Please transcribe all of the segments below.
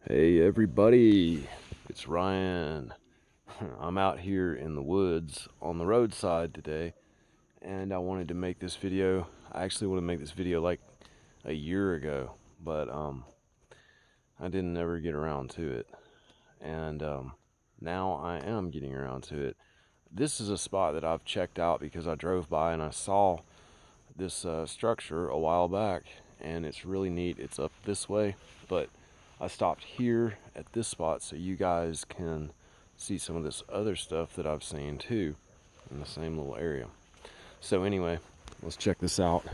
Hey everybody, it's Ryan. I'm out here in the woods on the roadside today, and I wanted to make this video. I actually want to make this video like a year ago, but I didn't ever get around to it. And now I am getting around to it. This is a spot that I've checked out because I drove by and I saw this structure a while back, and it's really neat. It's up this way, but I stopped here at this spot so you guys can see some of this other stuff that I've seen too in the same little area. So anyway, let's check this out.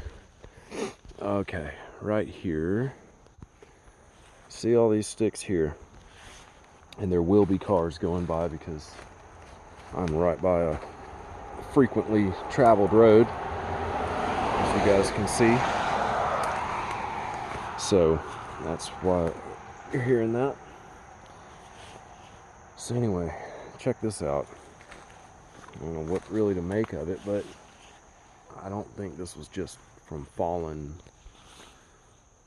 Okay, right here, see all these sticks here, and there will be cars going by because I'm right by a frequently traveled road, as you guys can see. So that's why you're hearing that. So anyway, check this out. I don't know what really to make of it, but I don't think this was just from fallen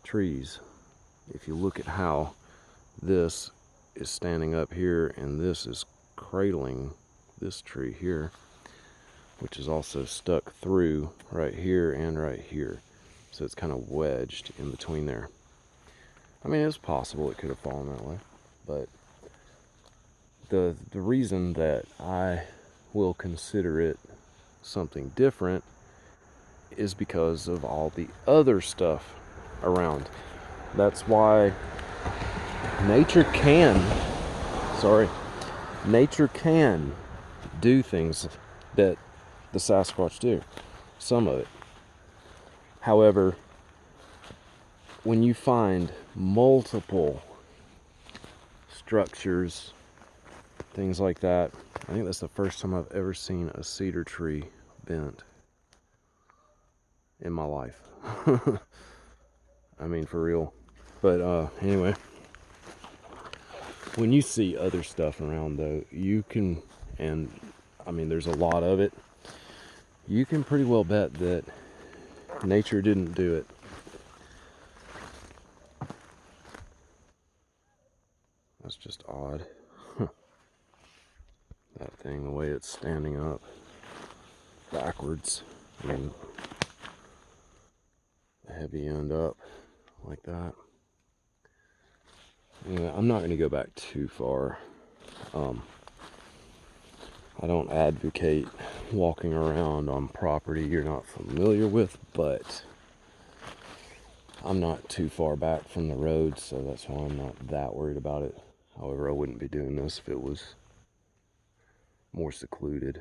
trees. If you look at how this is standing up here and this is cradling this tree here, which is also stuck through right here and right here. So it's kind of wedged in between there. I mean, it's possible it could have fallen that way, but the reason that I will consider it something different is because of all the other stuff around. That's why nature can do things that the Sasquatch do, some of it. However, when you find multiple structures, things like that, I think that's the first time I've ever seen a cedar tree bent in my life. I mean, for real. But anyway, when you see other stuff around though, you can, and I mean there's a lot of it, you can pretty well bet that nature didn't do it. That's just odd. That thing, the way it's standing up backwards, and the heavy end up like that. Anyway, I'm not going to go back too far. I don't advocate walking around on property you're not familiar with, but I'm not too far back from the road, so that's why I'm not that worried about it. However, I wouldn't be doing this if it was more secluded.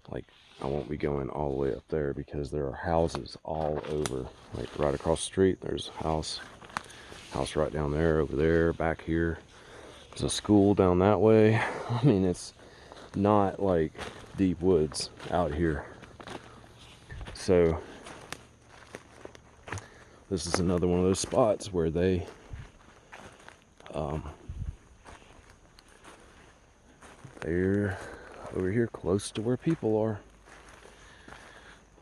Like, I won't be going all the way up there because there are houses all over. Like right across the street, there's a house right down there, over there, back here. There's a school down that way. I mean, it's not like deep woods out here. So this is another one of those spots where they're over here close to where people are.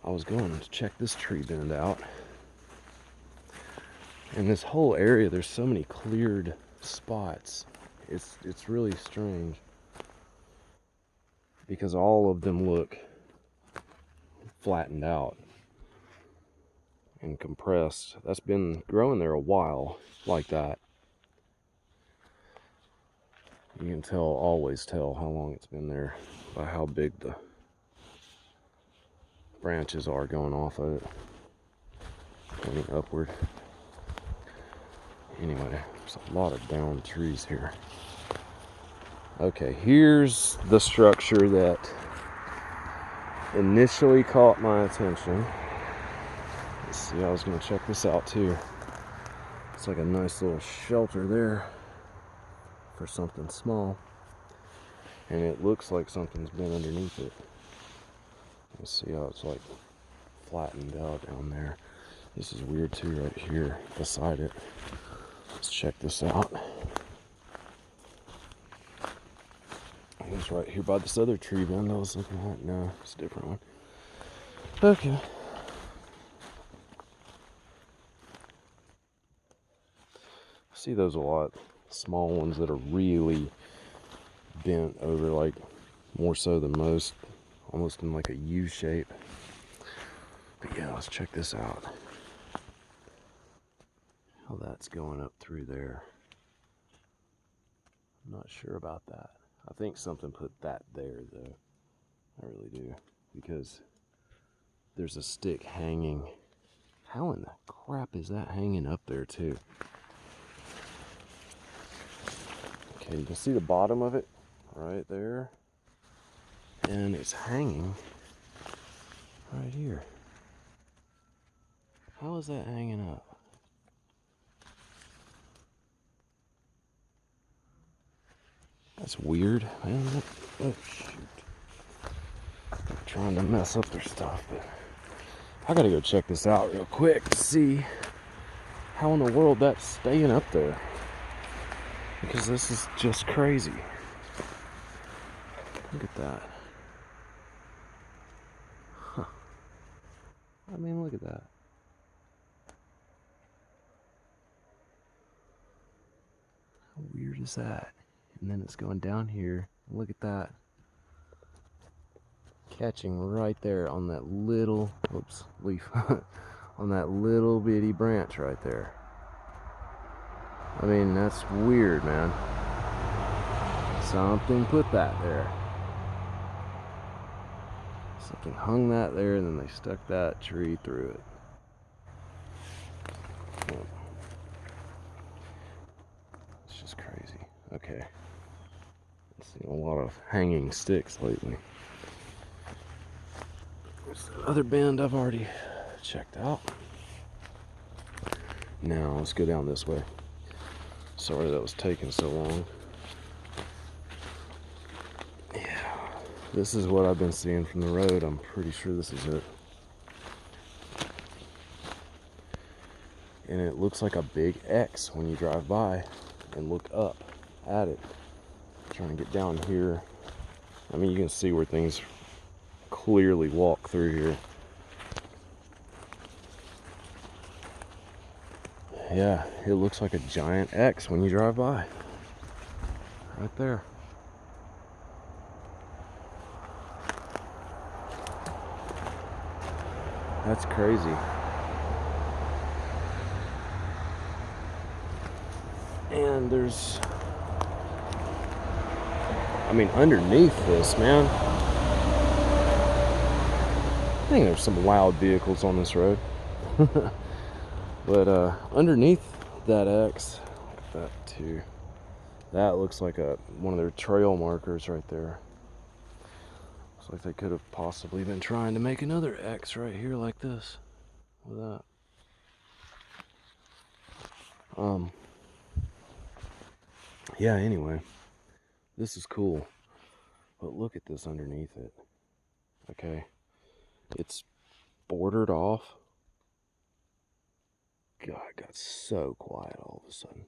I was going to check this tree bend out. And this whole area, there's so many cleared spots. It's really strange because all of them look flattened out and compressed. That's been growing there a while like that. You can always tell how long it's been there by how big the branches are going off of it, pointing upward. Anyway, there's a lot of downed trees here. Okay, here's the structure that initially caught my attention. Let's see, I was going to check this out too. It's like a nice little shelter there for something small, and it looks like something's been underneath it. Let's see how it's like flattened out down there. This is weird too, right here beside it. Let's check this out. It's right here by this other tree bend I was looking at. No, it's a different one. Okay. see those a lot. Small ones that are really bent over, like more so than most, almost in like a U shape. But yeah, let's check this out. How that's going up through there. I'm not sure about that. I think something put that there though. I really do. Because there's a stick hanging. How in the crap is that hanging up there too? Okay, you can see the bottom of it right there. And it's hanging right here. How is that hanging up? That's weird, man. Oh, shoot. I'm trying to mess up their stuff, but I gotta go check this out real quick to see how in the world that's staying up there. Because this is just crazy. Look at that. Huh. I mean, look at that. How weird is that? And then it's going down here. Look at that. Catching right there on that little, oops, leaf. On that little bitty branch right there. I mean, that's weird, man. Something put that there. Something hung that there, and then they stuck that tree through it. Oh. It's just crazy. Okay. I've seen a lot of hanging sticks lately. There's another bend I've already checked out. Now, let's go down this way. Sorry that was taking so long. Yeah, this is what I've been seeing from the road. I'm pretty sure this is it. And it looks like a big X when you drive by and look up at it. I'm trying to get down here. I mean, you can see where things clearly walk through here. Yeah, it looks like a giant X when you drive by. Right there. That's crazy. And there's, I mean, underneath this, man, I think there's some wild vehicles on this road. But underneath that X, look at that too. That looks like one of their trail markers right there. Looks like they could have possibly been trying to make another X right here like this. With that. Yeah, anyway. This is cool. But look at this underneath it. Okay. It's bordered off. God, it got so quiet all of a sudden.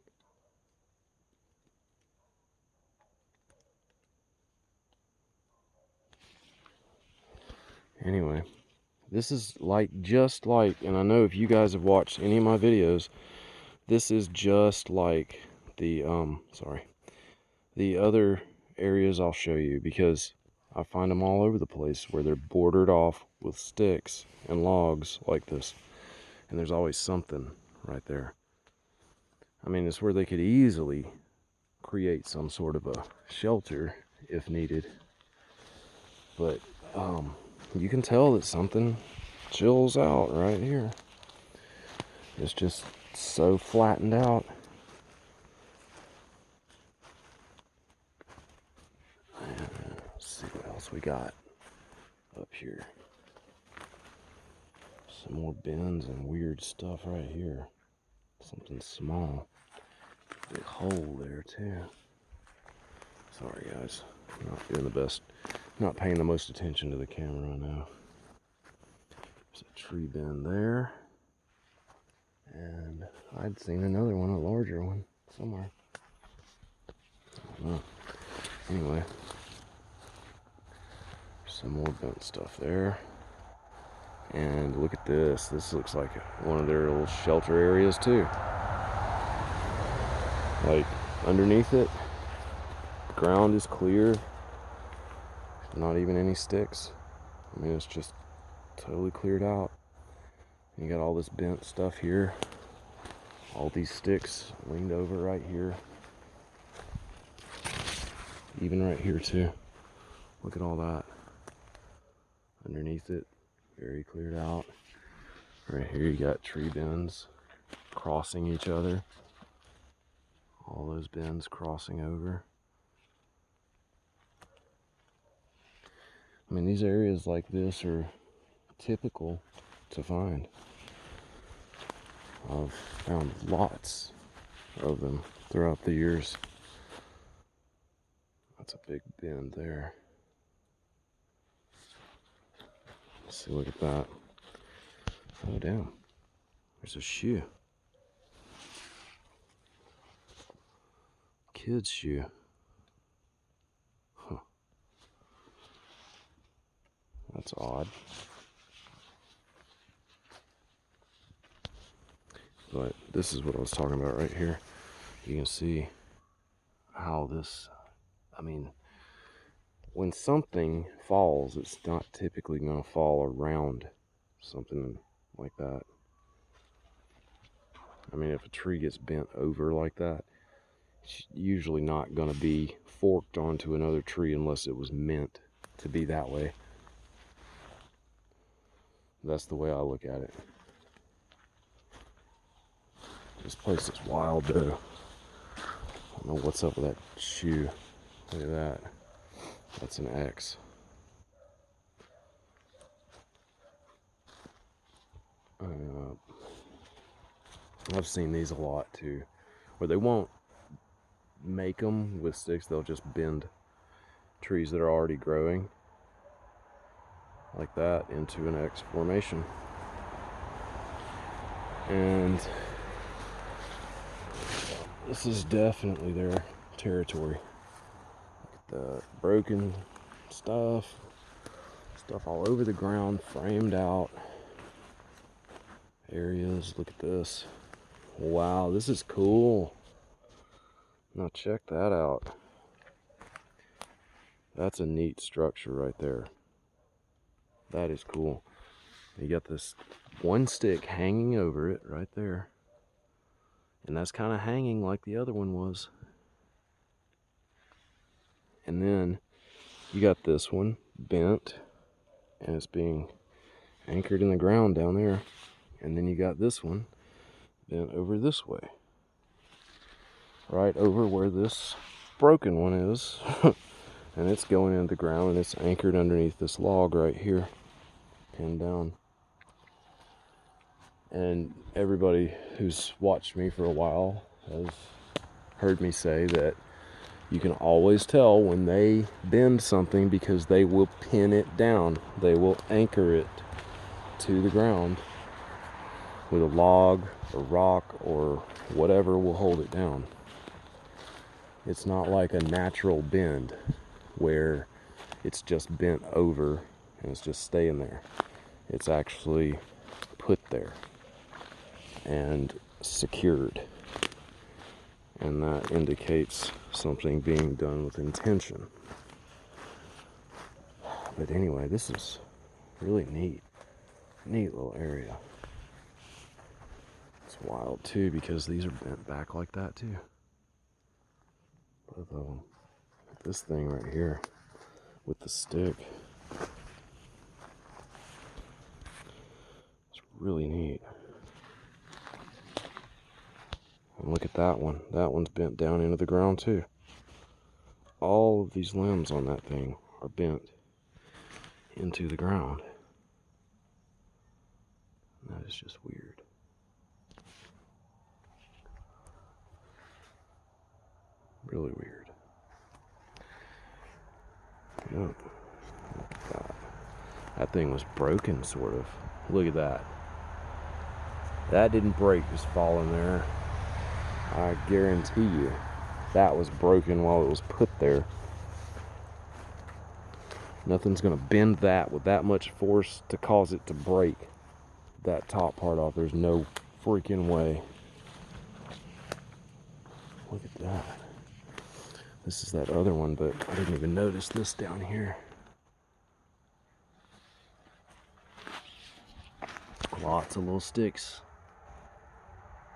Anyway, this is like, just like, and I know if you guys have watched any of my videos, this is just like the, the other areas I'll show you, because I find them all over the place where they're bordered off with sticks and logs like this. And there's always something right there. I mean, it's where they could easily create some sort of a shelter if needed. But you can tell that something chills out right here. It's just so flattened out. And let's see what else we got up here. Some more bends and weird stuff right here. Something small. Big hole there too. Sorry guys, I'm not doing the best. Not paying the most attention to the camera now. There's a tree bend there. And I'd seen another one, a larger one, somewhere. I don't know. Anyway. Some more bent stuff there. And look at this. This looks like one of their little shelter areas too. Like underneath it, the ground is clear. Not even any sticks. I mean, it's just totally cleared out. You got all this bent stuff here. All these sticks leaned over right here. Even right here too. Look at all that. Underneath it, very cleared out. Right here you got tree bends crossing each other. All those bends crossing over. I mean, these areas like this are typical to find. I've found lots of them throughout the years. That's a big bend there. Let's see, look at that. Oh, damn. There's a shoe. Kid's shoe. Huh. That's odd. But this is what I was talking about right here. You can see how this, I mean, when something falls, it's not typically going to fall around something like that. I mean, if a tree gets bent over like that, it's usually not going to be forked onto another tree unless it was meant to be that way. That's the way I look at it. This place is wild though. I don't know what's up with that shoe. Look at that. That's an X. I've seen these a lot too, where they won't make them with sticks, they'll just bend trees that are already growing like that into an X formation. And this is definitely their territory. Look at the broken stuff all over the ground, framed out areas. Look at this. Wow, this is cool. Now check that out. That's a neat structure right there. That is cool. You got this one stick hanging over it right there. And that's kind of hanging like the other one was. And then you got this one bent and it's being anchored in the ground down there. And then you got this one bent over this way. Right over where this broken one is. And it's going into the ground and it's anchored underneath this log right here, pinned down. And everybody who's watched me for a while has heard me say that you can always tell when they bend something because they will pin it down. They will anchor it to the ground with a log or rock or whatever will hold it down. It's not like a natural bend where it's just bent over and it's just staying there. It's actually put there and secured, and that indicates something being done with intention. But anyway, this is really neat little area. It's wild too because these are bent back like that too. Both of them. This thing right here with the stick, it's really neat. And look at that one. That one's bent down into the ground too. All of these limbs on that thing are bent into the ground. And that is just weird. Really weird. Yep. Look at that. That thing was broken, sort of. Look at that. That didn't break just falling there. I guarantee you that was broken while it was put there. Nothing's gonna bend that with that much force to cause it to break that top part off. There's no freaking way. Look at This is that other one, but I didn't even notice this down here. Lots of little sticks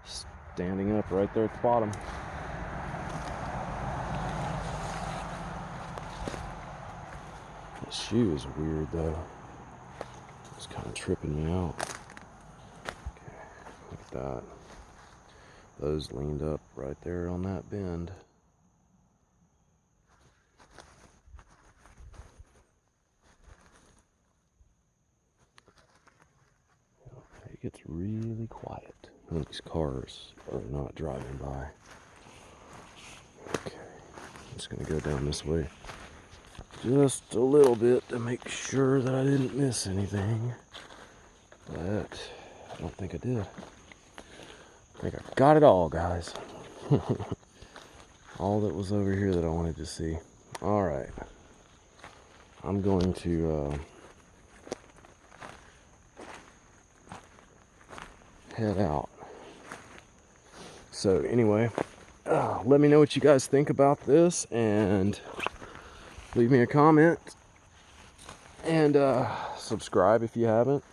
standing up right there at the bottom. The shoe is weird though. It's kind of tripping me out. Okay, look at that. Those leaned up right there on that bend. It gets really quiet when these cars are not driving by. Okay, I'm just gonna go down this way just a little bit to make sure that I didn't miss anything. But I don't think I did. I think I got it all, guys. All that was over here that I wanted to see. Alright. I'm going to head out. So anyway, let me know what you guys think about this, and leave me a comment, and subscribe if you haven't.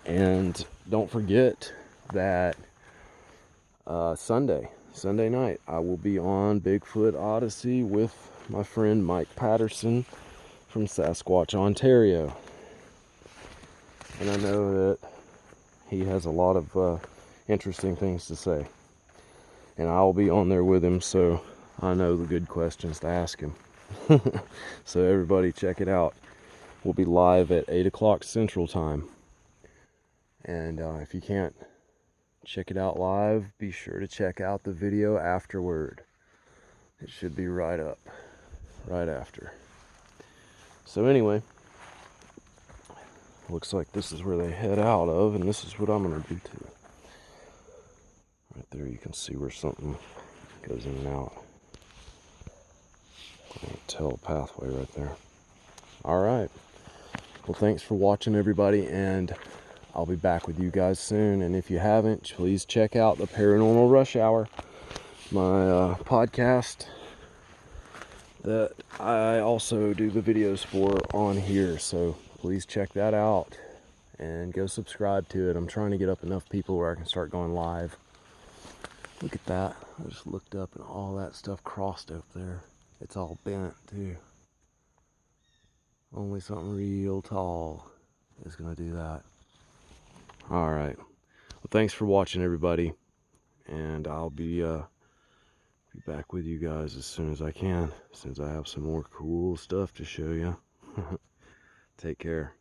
And don't forget that Sunday night, I will be on Bigfoot Odyssey with my friend Mike Patterson from Sasquatch, Ontario. And I know that he has a lot of interesting things to say. And I'll be on there with him, so I know the good questions to ask him. So everybody check it out. We'll be live at 8 o'clock Central Time. And if you can't check it out live, be sure to check out the video afterward. It should be right up, right after. So anyway, looks like this is where they head out of, and this is what I'm going to do too. Right there you can see where something goes in and out. I can tell a pathway right there. Alright, well thanks for watching everybody, and I'll be back with you guys soon. And if you haven't, please check out the Paranormal Rush Hour, my podcast that I also do the videos for on here. So please check that out and go subscribe to it. I'm trying to get up enough people where I can start going live. Look at that. I just looked up and all that stuff crossed up there. It's all bent too. Only something real tall is going to do that. Alright, well thanks for watching everybody, and I'll be back with you guys as soon as I can, since I have some more cool stuff to show you. Take care.